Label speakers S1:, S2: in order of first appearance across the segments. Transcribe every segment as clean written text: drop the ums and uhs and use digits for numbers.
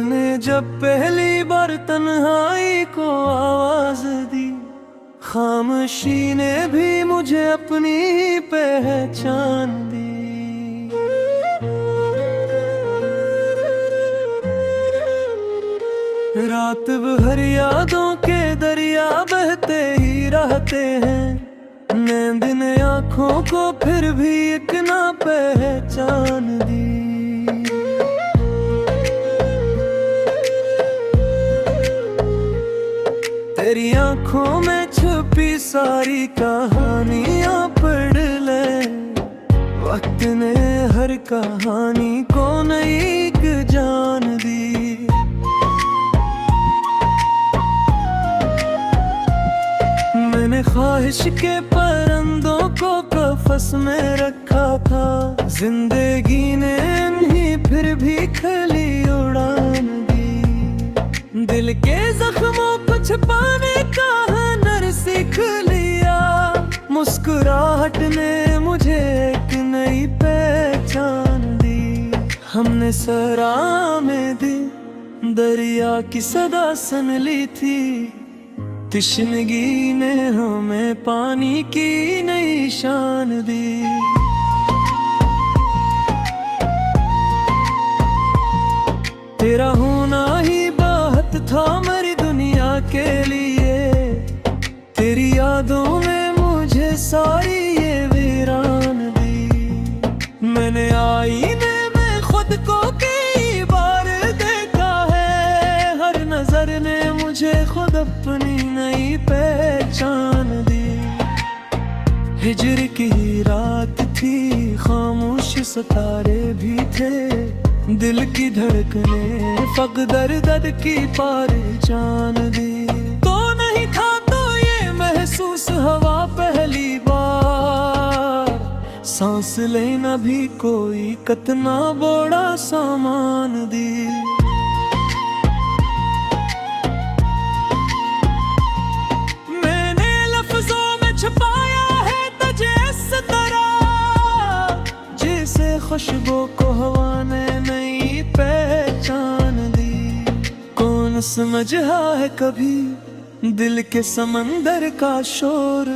S1: तुमने जब पहली बार तन्हाई को आवाज दी, खामोशी ने भी मुझे अपनी पहचान दी। रात भर यादों के दरिया बहते ही रहते हैं, नींद ने आँखों को फिर भी एक ना पहचान दी। तेरी आँखों में छुपी सारी कहानियाँ पढ़ ले, वक्त ने हर कहानी को नई एक जान दी। मैंने ख्वाहिश के परिंदों को कफस में रखा था, जिंदगी ने नहीं फिर भी खली उड़ान दी। दिल के जख्मों को छुपाने का हुनर सीख लिया, मुस्कुराहट ने मुझे एक नई पहचान दी। हमने सराह में दी दरिया की सदा सुन ली थी, तिश्नगी ने हमें पानी की नई शान दी। तेरा होना ही बात था मेरी दुनिया के लिए, तेरी यादों ने मुझे सारी ये वीरान दी। मैंने आईने में खुद को कई बार देखा है, हर नजर ने मुझे खुद अपनी नई पहचान दी। हिजर की रात थी, खामोश सितारे भी थे, दिल की धड़कने फक दर्द की पहचान दी। तो नहीं था तो ये महसूस हवा पहली बार, सांस लेना भी कोई कितना बड़ा सामान दी। मैंने लफ्जों में छुपाया है तुझे इस तरह, जैसे खुशबू को हवा ने नई पहचान दी। कौन समझा है कभी दिल के समंदर का शोर,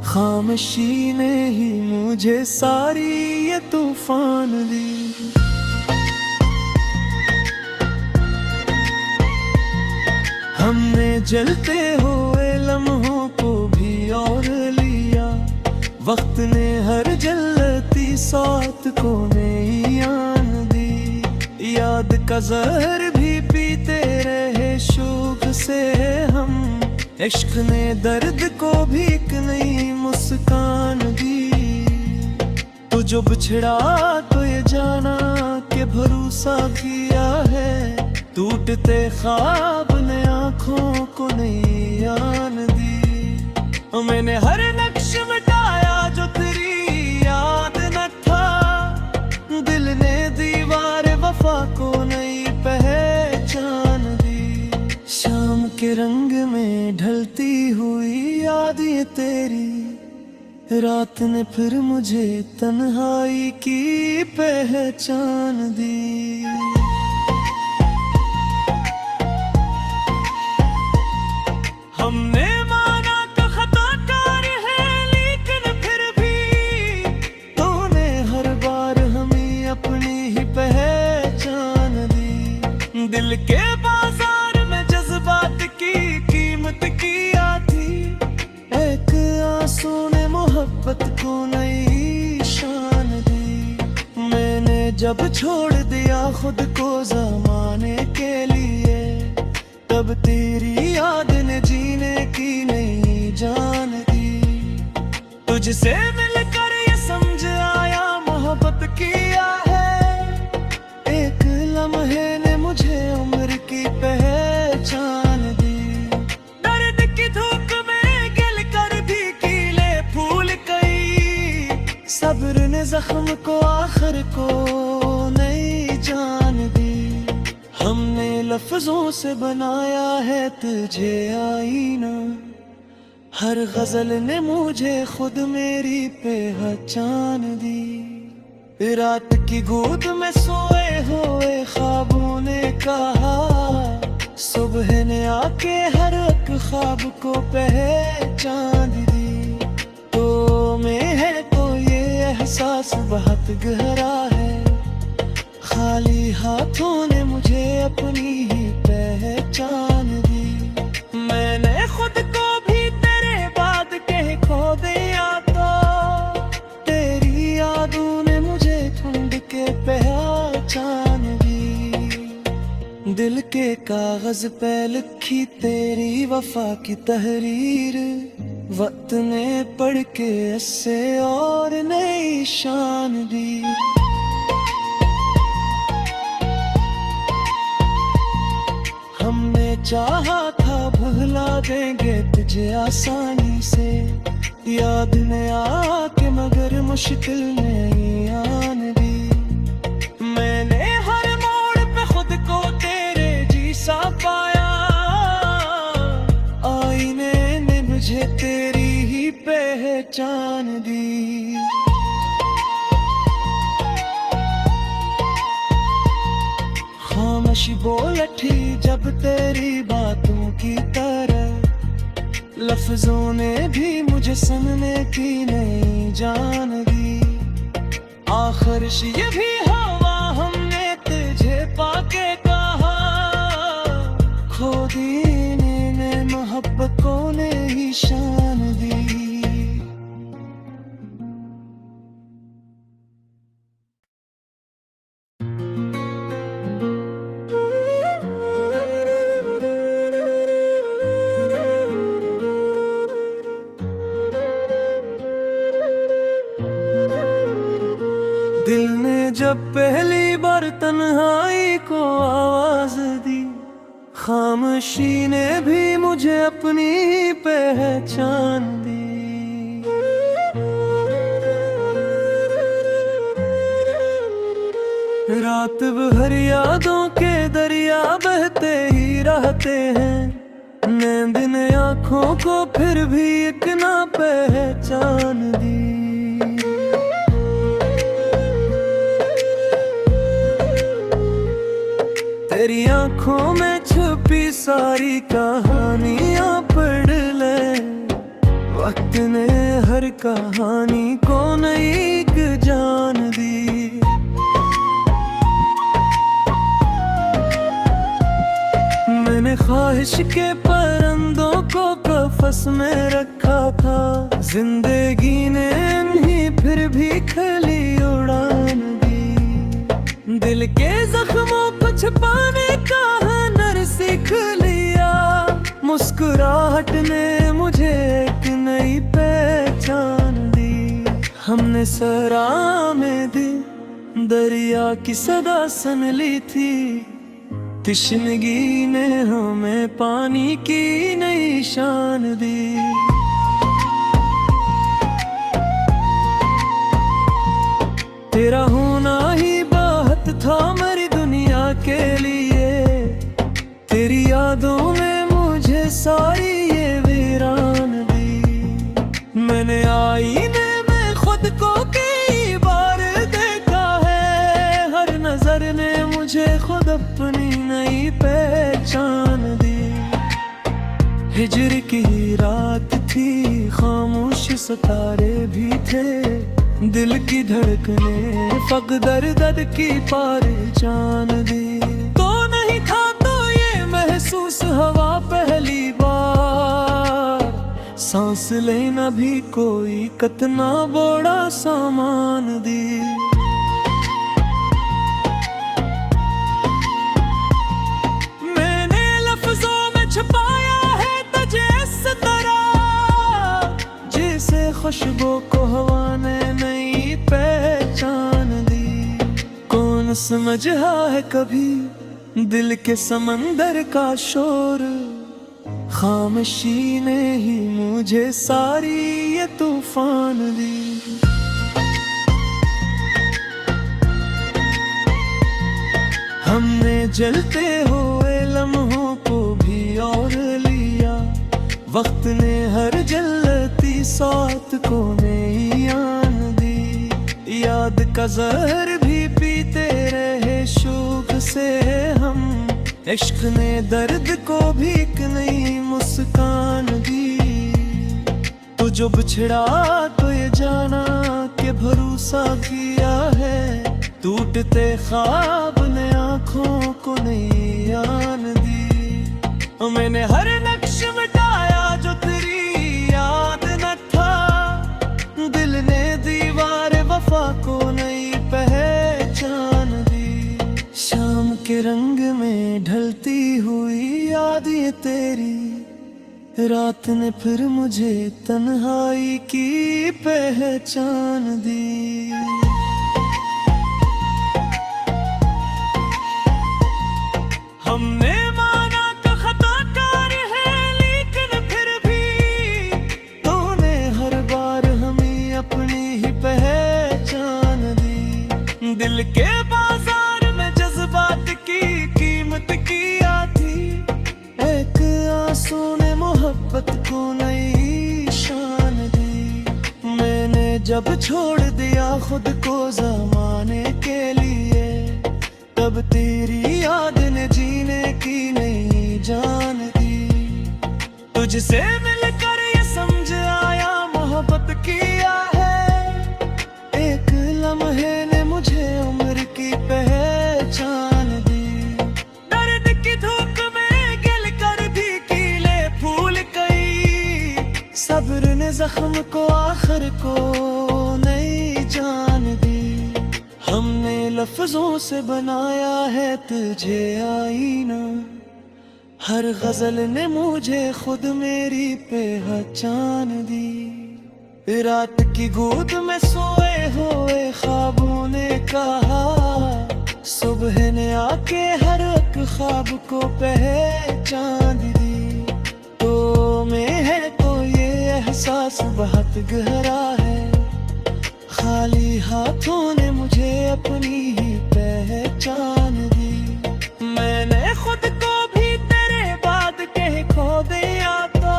S1: खामोशी ने ही मुझे सारी ये तूफान दी। हमने जलते हुए लम्हों को भी और लिया, वक्त ने हर जलती साथ को नई आन दी। याद का जहर भी पीते रहे शौक से हम, इश्क ने दर्द को भी एक नई मुस्कान दी। तो जो बिछड़ा तो ये जाना कि भरोसा किया है, टूटते ख्वाब ने आँखों को नई आन दी। मैंने हर नक्श मिटाया जो तेरी याद न था, दिल ने दीवार वफा को नई पहचान दी। शाम के रंग में ढलती हुई याद ये तेरी, रात ने फिर मुझे तन्हाई की पहचान दी। हमने माना तो खताकार है, लेकिन फिर भी तूने हर बार हमें अपनी ही पहचान दी। दिल के बाजार में जज्बात की कीमत किया थी, एक आंसू ने मोहब्बत को नई शान दी। मैंने जब छोड़ दिया खुद को ज़माने के लिए, तब तेरी याद ने जीने की नई जान दी। तुझसे मिलकर ये समझ आया मोहब्बत किया है, एक लम्हे ने मुझे उम्र की पहचान दी। दर्द की धूप में गिल कर भी खिले फूल कई, सब्र ने जख्म को आखिर को नई जान दी। हमने लफ्जों से बनाया है तुझे आईना, हर गजल ने मुझे खुद मेरी पहचान दी। रात की गोद में सोए हुए ख्वाबों ने कहा, सुबह ने आके हर एक ख्वाब को पहचान दी। तो में है तो ये एहसास बहुत गहरा है, खाली हाथों ने मुझे अपनी ही पहचान दी। मैंने खुद को भी तेरे बाद कहीं खो दिया, तो तेरी यादों ने मुझे ढूंढ के पहचान दी। दिल के कागज पे लिखी तेरी वफा की तहरीर, वक्त ने पढ़ के इससे और नई शान दी। हमने चाहा था भुला देंगे तुझे आसानी से, याद ने आके मगर मुश्किल नहीं आन दी। मैंने हर मोड़ पे खुद को तेरे जैसा पाया, आईने ने मुझे तेरी ही पहचान दी। खामोशी बोल उठी जब तेरी बातों की तरह, लफ्जों ने भी मुझे सुनने की नहीं जान दी। आखिर ये भी हवा हमने तुझे पाके कहा, खो दी ने मोहब्बतों ने ही शान दी। दिल ने जब पहली बार तन्हाई को आवाज दी, खामोशी ने भी मुझे अपनी पहचान दी। रात भर यादों के दरिया बहते ही रहते हैं, नींद ने आँखों को फिर भी एक ना पहचान दी। तेरी आँखों में छुपी सारी कहानियाँ पढ़ ले, वक्त ने हर कहानी को नई जान दी। मैंने ख्वाहिश के परिंदों को कफस में रखा था, जिंदगी ने नहीं फिर भी खली उड़ान दी। दिल के जख्मों को छुपाने का हुनर सीख लिया, मुस्कुराहट ने मुझे एक नई पहचान दी। हमने सरा में दी दरिया की सदा सुन ली थी, तिश्नगी ने हमें पानी की नई शान दी। तेरा होना ही बात था मेरी दुनिया के लिए, तेरी यादों ने मुझे सारी ये वीरान दी। मैंने आईने में खुद को कई बार देखा है, हर नजर ने मुझे खुद अपनी नई पहचान दी। हिजर की रात थी, खामोश सितारे भी थे, दिल की धड़कने फकदर दर्द की पहचान दी। तो नहीं था तो ये महसूस हवा पहली बार, सांस लेना भी कोई कितना बड़ा सामान दी। मैंने लफ्जों में छुपाया है तुझे इस तरह, जिसे खुशबू को हवा ने नई पहचान दी। कौन समझा है कभी दिल के समंदर का शोर, खामोशी ने ही मुझे सारी ये तूफान दी। हमने जलते हुए लम्हों को भी और लिया, वक्त ने हर जलती साथ को नई आन दी। याद का जहर भी पीते रहे शौक से हम, इश्क ने दर्द को भी एक नई मुस्कान दी। तू जो बिछड़ा तो ये जाना कि भरोसा किया है, टूटते ख्वाब ने आंखों को नई आन दी। मैंने हर नक्श मिटाया जो तेरी याद न था, दिल ने दीवार वफा को नई पहचान दी। शाम के रंग में ढलती हुई याद ये तेरी, रात ने फिर मुझे तन्हाई की पहचान दी। हमने माना तो खताकार है, लेकिन फिर भी तूने हर बार हमें अपनी ही पहचान दी। दिल के बाजार में जज्बात की कीमत किया थी, एक आंसू ने मोहब्बत को नई शान दी। मैंने जब छोड़ दिया खुद को ज़माने के लिए, तब तेरी याद ने जीने की नई जान दी। तुझसे मिलकर ये समझ आया मोहब्बत किया है, एक लम्हे ने मुझे उम्र की पहचान दी। दर्द की धूप में गिल कर भी कीले फूल गई, सब्र ने जख्म को आखिर को नई जान दी। हमने लफ्जों से बनाया है तुझे आईना, हर गजल ने मुझे खुद मेरी पहचान दी। रात की गोद में सोए हुए ख्वाबों ने कहा, सुबह ने आके हर एक ख्वाब को पहचान दी। तो में है तो ये एहसास बहुत गहरा है, खाली हाथों ने मुझे अपनी ही पहचान दी। मैंने खुद को भी तेरे बाद कहीं खो दिया, तो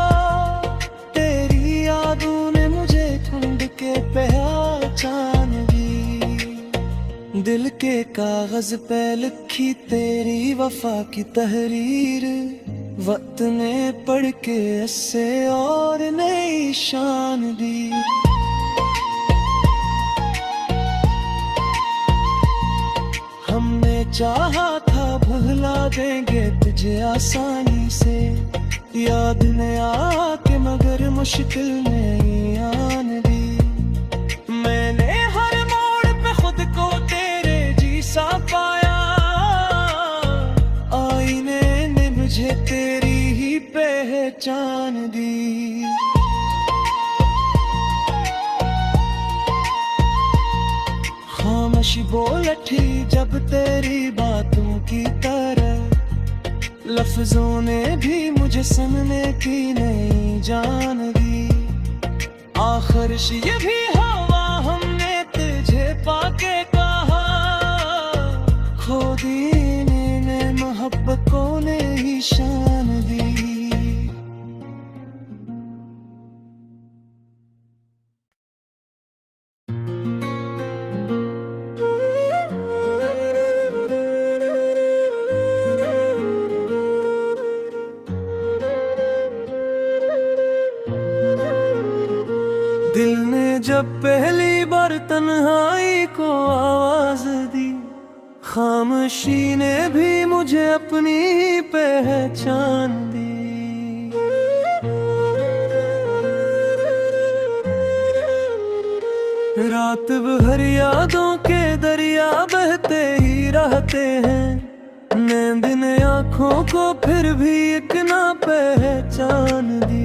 S1: तेरी यादों ने मुझे ढूंढ के पहचान दी। दिल के कागज पे लिखी तेरी वफा की तहरीर, वक्त ने पढ़ के इससे और नई शान दी। हमने चाहा था भुला देंगे तुझे आसानी से, याद ने आके मगर मुश्किल नहीं आन दी। मैंने हर मोड़ पे खुद को तेरे जैसा पाया, आईने ने मुझे तेरी ही पहचान दी। खामोशी बोल उठी जब तेरी बातों की तरह, लफ्जों ने भी मुझे सुनने की नहीं जान दी। आखिर ये भी हवा हमने तुझे पाके कहा, खो दीने ने मोहब्बत को नहीं शान दी। दिल ने जब पहली बार तन्हाई को आवाज दी, खामोशी ने भी मुझे अपनी पहचान दी। रात भर यादों के दरिया बहते ही रहते हैं, नींद ने आँखों को फिर भी एक ना पहचान दी।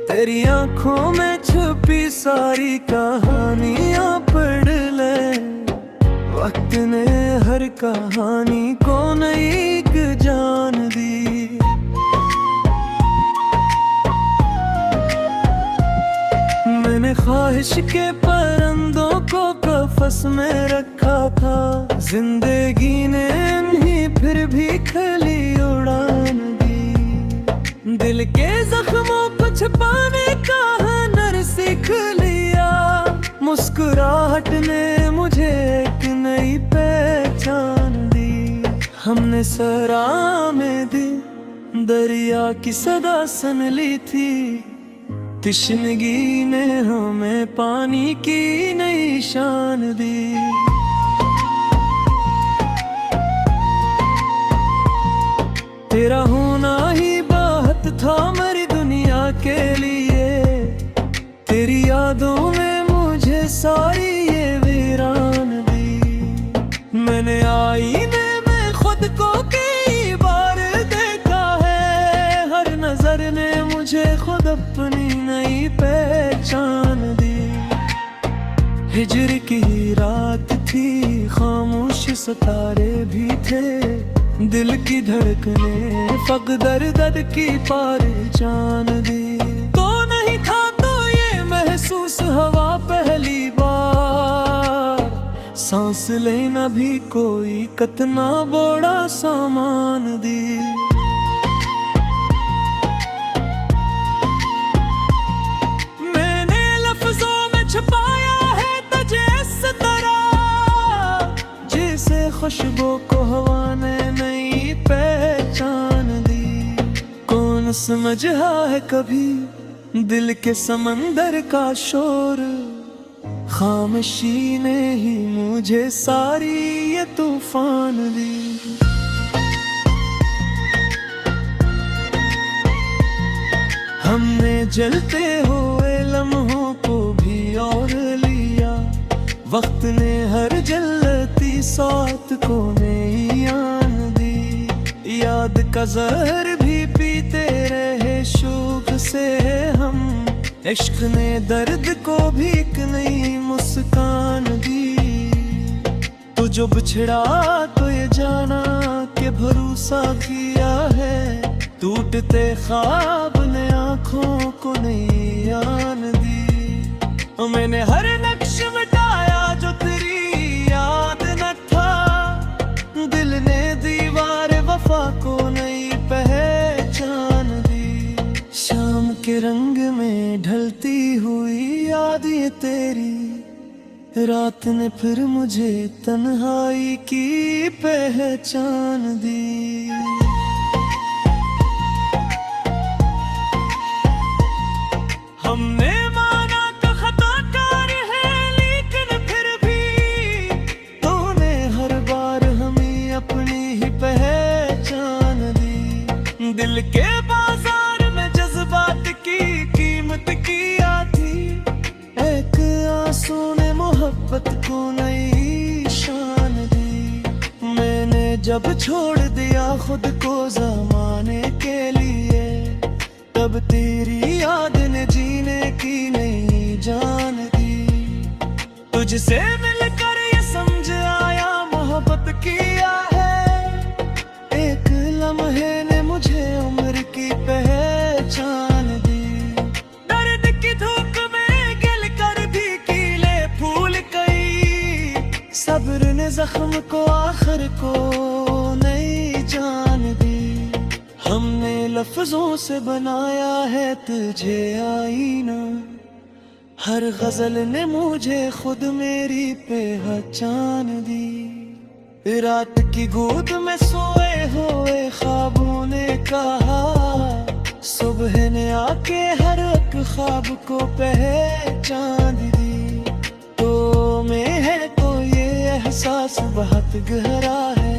S1: तेरी आँखों में छुपी सारी कहानियाँ पढ़ ले, वक्त ने हर कहानी को नई जान दी। मैंने ख्वाहिश के परिंदों को कफस में रखा था, जिंदगी ने नहीं फिर भी खली उड़ान दी। दिल के जख्मों को छुपाने का हुनर सीख लिया, मुस्कुराहट ने मुझे एक नई पहचान दी। हमने सरा में दी दरिया की सदा सन ली थी, तिश्नगी ने हमें पानी की नई शान दी। तेरा होना ही बात था मेरी दुनिया के लिए, तेरी यादों में मुझे सारी ये वीरान दी। मैंने आईने में खुद को कई बार देखा है, हर नजर ने मुझे खुद अपनी नई पहचान दी। हिजर की रात थी, खामोश सितारे भी थे, दिल की धड़कने फकदर दर्द की पहचान दी। तो नहीं था तो ये महसूस हवा पहली बार, सांस लेना भी कोई कितना बड़ा सामान दी। मैंने लफ्जों में छुपाया है तुझे इस तरह, जिसे खुशबू को हवा ने नई पहचान दी। कौन समझा है कभी दिल के समंदर का शोर, खामोशी ने ही मुझे सारी ये तूफान दी। हमने जलते हुए लम्हों को भी और लिया, वक्त ने हर जलती साथ को नई आन दी। याद का जहर भी पीते रहे शौक से हम, इश्क ने दर्द को भी एक नई मुस्कान दी। तो जो बिछड़ा तो ये जाना कि भरोसा किया है, टूटते ख्वाब ने आँखों को नई आन दी। मैंने हर नक्श मिटाया जो तेरी याद न था, दिल ने दीवार वफा को नई पहचान दी। शाम के रंग में ढलती हुई याद ये तेरी, रात ने फिर मुझे तन्हाई की पहचान दी। हमने माना तो खताकार है, लेकिन फिर भी तूने हर बार हमें अपनी ही पहचान दी। दिल के बाजार में जज्बात की कीमत किया थी, एक आंसू ने मोहब्बत को नई शान दी। मैंने जब छोड़ दिया खुद को ज़माने के लिए, तब तेरी याद ने जीने की नई जान दी। तुझसे मिलकर ये समझ आया मोहब्बत किया है, एक लम्हे ने मुझे उम्र की पहचान दी। दर्द की धूप में गिल कर भी कीले फूल गई, सब्र ने जख्म को आखिर को नई जान दी। हमने लफ्जों से बनाया है तुझे आईना, हर गजल ने मुझे खुद मेरी पहचान दी। रात की गोद में सोए हुए ख्वाबों ने कहा, सुबह ने आके हर एक ख्वाब को पहचान दी। तो में है तो ये एहसास बहुत गहरा है,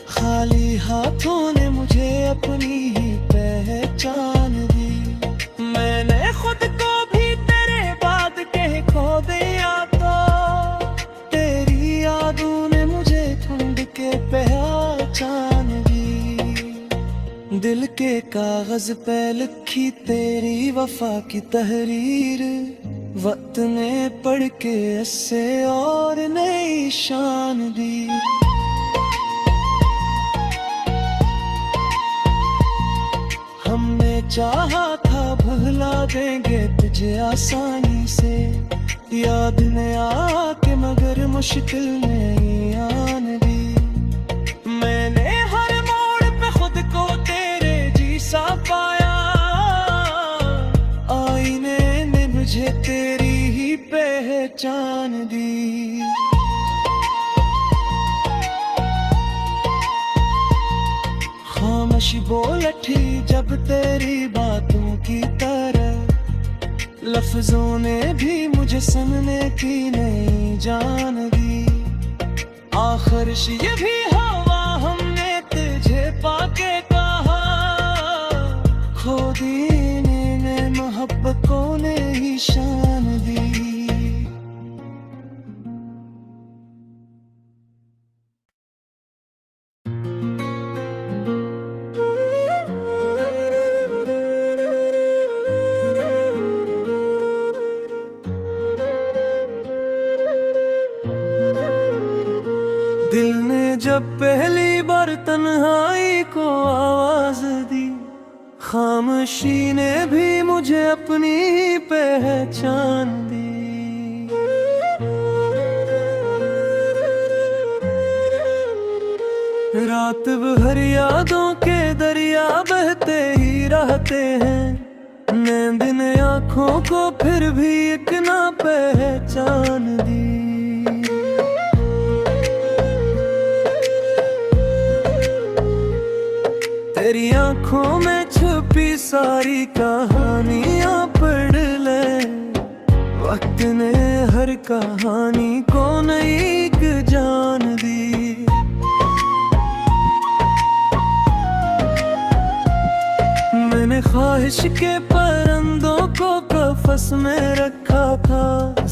S1: खाली हाथों ने मुझे अपनी ही पहचान दी। मैंने खुद को भी तेरे बाद कह खो दिया, तो तेरी यादों ने मुझे ढूंढ के पहचान दी। दिल के कागज पे लिखी तेरी वफा की तहरीर, वक्त ने पढ़ के इससे और नई शान दी। हमने चाहा था भुला देंगे तुझे आसानी से, याद ने आके मगर मुश्किल में आन दी। मैंने हर मोड़ पे खुद को तेरे जैसा पाया, आईने ने मुझे तेरी ही पहचान जान दी। खामोश बोल उठी जब तेरी बातों की तरह, लफ्जों ने भी मुझे सुनने की नहीं जान दी। आखिर ये भी हवा हमने तुझे पाके कहा, खो दी ने मोहब्बतों ने ही शान दी। दिल ने जब पहली बार तन्हाई को आवाज दी, खामोशी ने भी मुझे अपनी ही पहचान दी। रात भर यादों के दरिया बहते ही रहते हैं, नींद ने आँखों को फिर भी एक ना पहचान दी। तेरी आँखों में छुपी सारी कहानियाँ पढ़ ले, वक्त ने हर कहानी को नई एक जान दी। मैंने ख्वाहिश के परिंदों को कफस में रखा था,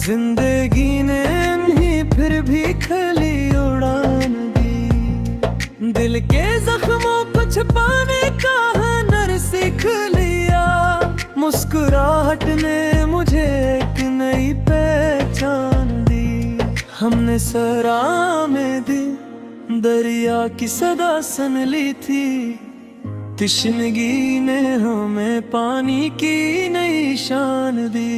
S1: जिंदगी ने नहीं फिर भी खली उड़ान दी। दिल के जख्मों को छुपाने का हुनर सीख लिया, मुस्कुराहट ने मुझे एक नई पहचान दी। हमने सरा में दी दरिया की सदा सुन ली थी, तिश्नगी ने हमें पानी की नई शान दी।